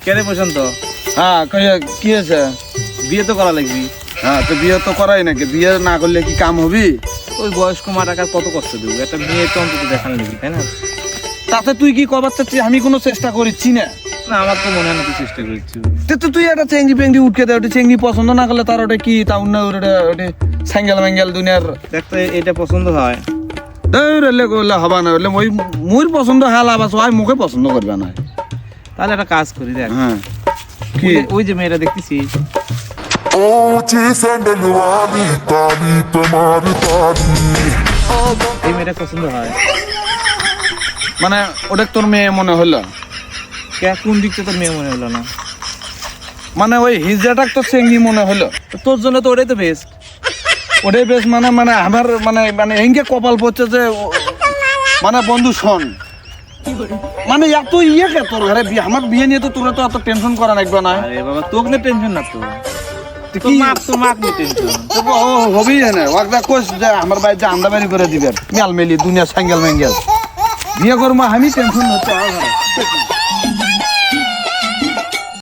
কেন পছন্দ? হ্যাঁ কি আছে? বিয়ে তো করা লাগবি। হ্যাঁ তো বিয়ে তো করাই নাকি, বিয়ে না করলে কি কাম হবি? ওই বয়স্ক মা টাকার কত কষ্ট দেবো, একটা মেয়ে তো অন্তত দেখানো লাগবি, তাই না? তাতে তুই কি কবার চাচ্ছিস? আমি কোনো চেষ্টা করছি না। না আমার তো মনে হয় না তুই চেষ্টা করছিস। তো তুই একটা চেঙ্গি পেঙ্গি উঠকে দে, ওটা চেঙ্গি পছন্দ না করলে তার ওটা কি তা অন্য ওটা স্যাঙ্গেল ম্যাঙ্গেল দুনিয়ার দেখ তো এটা পছন্দ হয়। দৌড়লে করলে হবা না, বললে ওই মোর পছন্দ হাল আবার সবাই মুখে পছন্দ করবে না। তাহলে একটা কাজ করি দেখ, হ্যাঁ কি ওই যে মেয়েটা দেখতেছিস, ऊंची सैंडल वाली ताली पे मार ताली এই মেয়েটা পছন্দ হয়। মানে ওটা তোর মেয়ে মনে হলো? কোন দিকটা তোর মেয়ে মনে হলো না? মানে ওই হিজড়াটা তো চেঙ্গি মনে হলো। তো তোর জন্য তো ওটাই তো বেস্ট। ওটাই বেশ মানে মানে আমার মানে মানে হেঙ্গে কপাল পড়ছে যে মানে বন্ধু শোন, মানে এত ইয়ে কে তোর ঘরে বিয়ে, আমার বিয়ে নিয়ে তো তোরা তো এত টেনশন করা লাগবে না। আরে বাবা তোকে না টেনশন না তো, তুই তোর কি মাক নিয়ে টেনশন। হবি না ওয়াকদা কোস যে আমার বাড়িতে আন্দা বাড়ি করে দিবে মেল মেলি দুনিয়া স্যাঙ্গেল ম্যাঙ্গেল বিয়ে করবো, আমি টেনশন হচ্ছে আমার ঘরে।